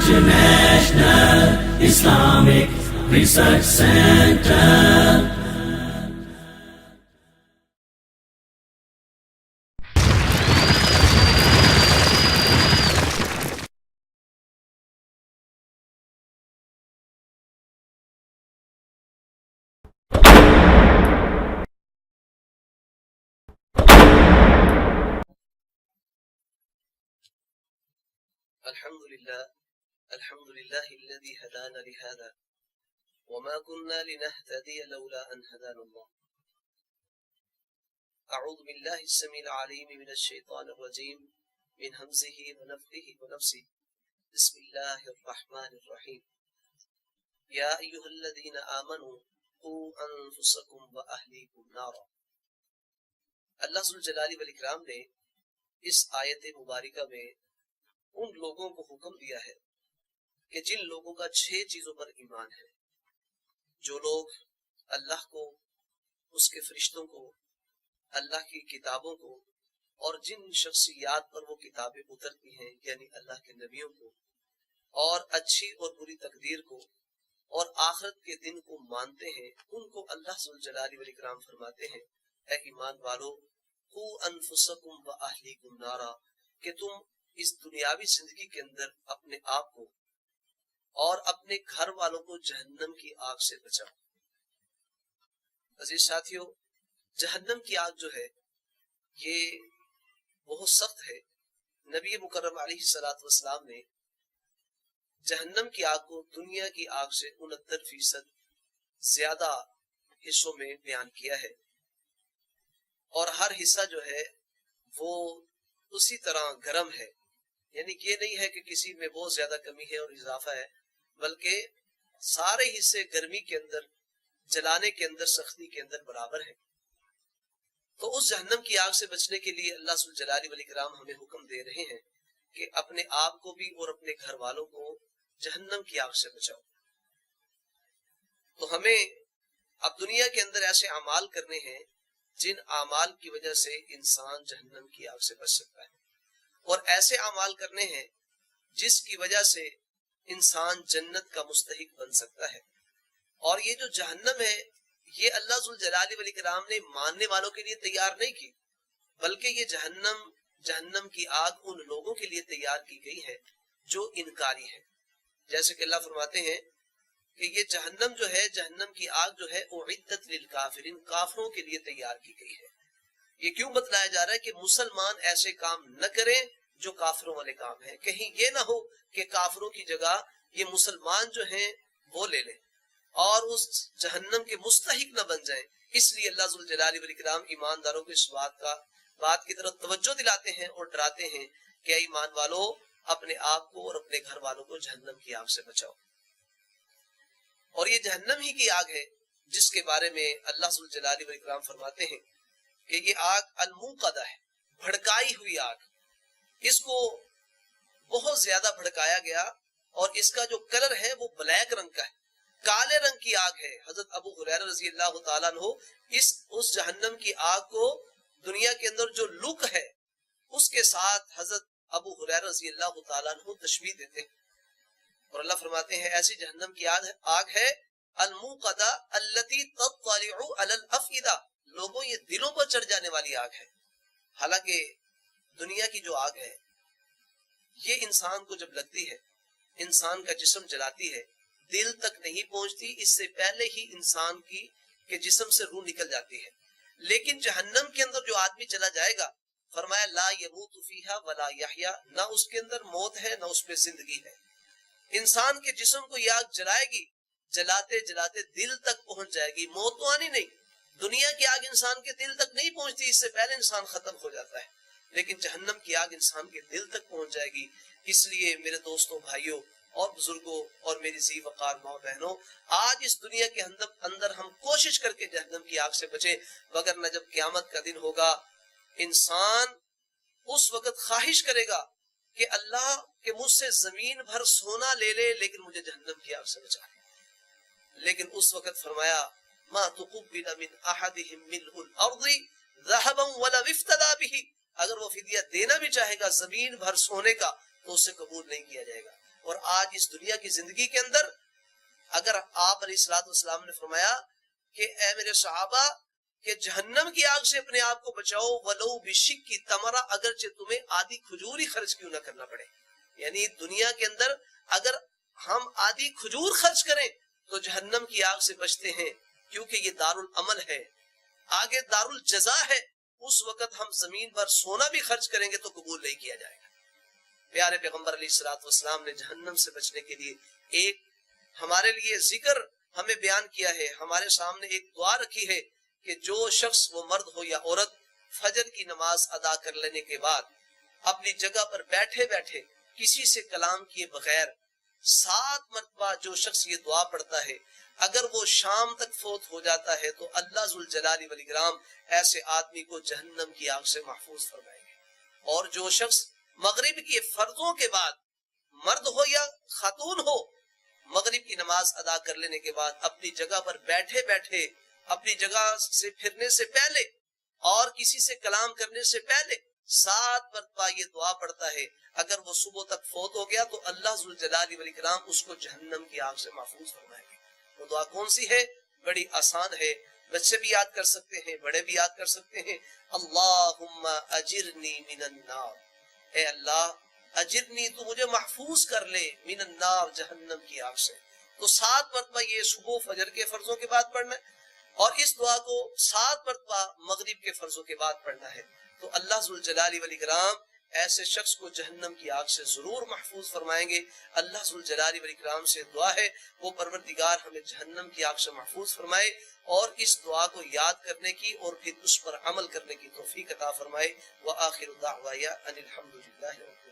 International Islamic Research Center. الحمد لله الذي هدانا لهذا وما كنا لنهتدي لولا أن هدانا الله. أعوذ بالله السميع العليم من الشيطان الرجيم من همزه ونفخه ونفسه. بسم الله الرحمن الرحيم. يا أيها الذين آمنوا قوا أنفسكم وأهليكم نارا. اللہ ذوالجلال والاکرام نے اس آیت مبارکہ میں ان لوگوں کو حکم دیا ہے کہ جن لوگوں کا 6 چیزوں پر ایمان ہے، جو لوگ اللہ کو، اس کے فرشتوں کو، اللہ کی کتابوں کو اور جن شخصیات پر وہ کتابیں اترتی ہیں یعنی اللہ کے نبیوں کو، اور اچھی اور بری تقدیر کو اور آخرت کے دن کو مانتے ہیں، ان کو اللہ ذوالجلال والاکرام فرماتے ہیں اے ایمان والو قوا انفسکم واہلیکم نارا، کہ تم اس دنیاوی زندگی کے اندر اپنے آپ کو اور اپنے گھر والوں کو جہنم کی آگ سے بچاؤ۔ عزیز ساتھیو، جہنم کی آگ جو ہے یہ بہت سخت ہے۔ نبی مکرم علیہ الصلوۃ والسلام نے جہنم کی آگ کو دنیا کی آگ سے 69% زیادہ حصوں میں بیان کیا ہے، اور ہر حصہ جو ہے وہ اسی طرح گرم ہے، یعنی یہ نہیں ہے کہ کسی میں بہت زیادہ کمی ہے اور اضافہ ہے، بلکہ سارے حصے گرمی کے اندر، جلانے کے اندر، سختی کے اندر برابر ہیں۔ تو اس جہنم کی آگ سے بچنے کے لیے اللہ ذوالجلال والاکرام ہمیں حکم دے رہے ہیں کہ اپنے آپ کو بھی اور اپنے گھر والوں کو جہنم کی آگ سے بچاؤ۔ تو ہمیں اب دنیا کے اندر ایسے اعمال کرنے ہیں جن اعمال کی وجہ سے انسان جہنم کی آگ سے بچ سکتا ہے، اور ایسے اعمال کرنے ہیں جس کی وجہ سے انسان جنت کا مستحق بن سکتا ہے۔ اور یہ جو جہنم ہے یہ اللہ ذوالجلال والاکرام نے ماننے والوں کے لیے تیار نہیں کی، بلکہ یہ جہنم کی آگ ان لوگوں کے لیے تیار کی گئی ہے جو انکاری ہے۔ جیسے کہ اللہ فرماتے ہیں کہ یہ جہنم جو ہے، جہنم کی آگ جو ہے اعدت للکافرین، کافروں کے لیے تیار کی گئی ہے۔ یہ کیوں بتلایا جا رہا ہے کہ مسلمان ایسے کام نہ کریں جو کافروں والے کام ہیں، کہیں یہ نہ ہو کہ کافروں کی جگہ یہ مسلمان جو ہیں وہ لے لیں اور اس جہنم کے مستحق نہ بن جائیں۔ اس لیے اللہ ذوالجلال والاکرام ایمانداروں کو اس بات کی طرف توجہ دلاتے ہیں اور ڈراتے ہیں کہ اے ایمان والو اپنے آپ کو اور اپنے گھر والوں کو جہنم کی آگ سے بچاؤ۔ اور یہ جہنم ہی کی آگ ہے جس کے بارے میں اللہ ذوالجلال والاکرام فرماتے ہیں کہ یہ آگ الموقدہ ہے، بھڑکائی ہوئی آگ۔ اس کو بہت زیادہ بھڑکایا گیا اور اس کا جو کلر ہے وہ بلیک رنگ کا ہے، کالے رنگ کی آگ ہے۔ حضرت ابو ہریرہ رضی اللہ تعالیٰ عنہ اس جہنم کی آگ کو دنیا کے اندر جو لک ہے اس کے ساتھ حضرت ابو ہریرہ رضی اللہ تعالیٰ عنہ تشبیہ دیتے ہیں، اور اللہ فرماتے ہیں ایسی جہنم کی آگ ہے الموقدہ التی تطلع علی الافئدہ، لوگوں یہ دلوں پر چڑھ جانے والی آگ ہے۔ حالانکہ دنیا کی جو آگ ہے یہ انسان کو جب لگتی ہے، انسان کا جسم جلاتی ہے، دل تک نہیں پہنچتی، اس سے پہلے ہی انسان کی کہ جسم سے روح نکل جاتی ہے۔ لیکن جہنم کے اندر جو آدمی چلا جائے گا، فرمایا لا یموت فیہا ولا یحیا، نہ اس کے اندر موت ہے نہ اس میں زندگی ہے۔ انسان کے جسم کو یہ آگ جلائے گی، جلاتے جلاتے دل تک پہنچ جائے گی، موت تو آنی نہیں۔ دنیا کی آگ انسان کے دل تک نہیں پہنچتی، اس سے پہلے انسان ختم ہو جاتا ہے، لیکن جہنم کی آگ انسان کے دل تک پہنچ جائے گی۔ اس لیے میرے دوستوں، بھائیوں اور بزرگوں اور میری ذی وقار ماں بہنوں، آج اس دنیا کے اندر ہم کوشش کر کے جہنم کی آگ سے بچیں، وگرنہ جب قیامت کا دن ہوگا انسان اس وقت خواہش کرے گا کہ اللہ کہ مجھ سے زمین بھر سونا لے لے لیکن مجھے جہنم کی آگ سے بچا لے۔ لیکن اس وقت فرمایا ما تقبل من احدهم ملء الارض ذهبا ولا افتدى به، اگر وہ فدیہ دینا بھی چاہے گا زمین بھر سونے کا تو اسے قبول نہیں کیا جائے گا۔ اور آج اس دنیا کی زندگی کے اندر اگر آپ علیہ الصلوۃ والسلام نے فرمایا کہ اے میرے صحابہ کہ جہنم کی آگ سے اپنے آپ کو بچاؤ ولو بشق تمرہ، اگرچہ تمہیں آدھی کھجور ہی خرچ کیوں نہ کرنا پڑے. یعنی دنیا کے اندر اگر ہم آدھی کھجور خرچ کریں تو جہنم کی آگ سے بچتے ہیں، کیونکہ یہ دارالعمل ہے، آگے دارالجزا ہے. اس وقت ہم زمین پر سونا بھی خرچ کریں گے تو قبول نہیں کیا جائے گا. پیارے پیغمبر علیہ الصلوۃ والسلام نے جہنم سے بچنے کے لیے ایک ہمارے لیے ذکر ہمیں بیان کیا ہے، ہمارے سامنے ایک دعا رکھی ہے کہ جو شخص، وہ مرد ہو یا عورت، فجر کی نماز ادا کر لینے کے بعد اپنی جگہ پر بیٹھے بیٹھے کسی سے کلام کیے بغیر 7 مرتبہ جو شخص یہ دعا پڑھتا ہے، اگر وہ شام تک فوت ہو جاتا ہے تو اللہ ذوالجلال والاکرام ایسے آدمی کو جہنم کی آگ سے محفوظ فرمائیں گے. اور جو شخص مغرب کے فرضوں کے بعد، مرد ہو یا خاتون ہو، مغرب کی نماز ادا کر لینے کے بعد اپنی جگہ پر بیٹھے بیٹھے، اپنی جگہ سے پھرنے سے پہلے اور کسی سے کلام کرنے سے پہلے 7 مرتبہ یہ دعا پڑھتا ہے، اگر وہ صبح تک فوت ہو گیا تو اللہ ذوالجلال والاکرام اس کو جہنم کی آگ سے محفوظ فرمائیں گے. وہ دعا کون سی ہے؟ بڑی آسان ہے، بچے بھی یاد کر سکتے ہیں، بڑے بھی یاد کر سکتے ہیں. اللہم اجرنی من النار، اے اللہ اجرنی، تو مجھے محفوظ کر لے، من النار، جہنم کی آگ سے. تو 7 مرتبہ یہ صبح فجر کے فرضوں کے بعد پڑھنا ہے، اور اس دعا کو 7 مرتبہ مغرب کے فرضوں کے بعد پڑھنا ہے. تو اللہ ذوالجلال والاکرام ایسے شخص کو جہنم کی آگ سے ضرور محفوظ فرمائیں گے. اللہ ذوالجلال والاکرام سے دعا ہے وہ پروردگار ہمیں جہنم کی آگ سے محفوظ فرمائے، اور اس دعا کو یاد کرنے کی اور پھر اس پر عمل کرنے کی توفیق عطا فرمائے. وآخر دعوایا ان الحمد للہ رب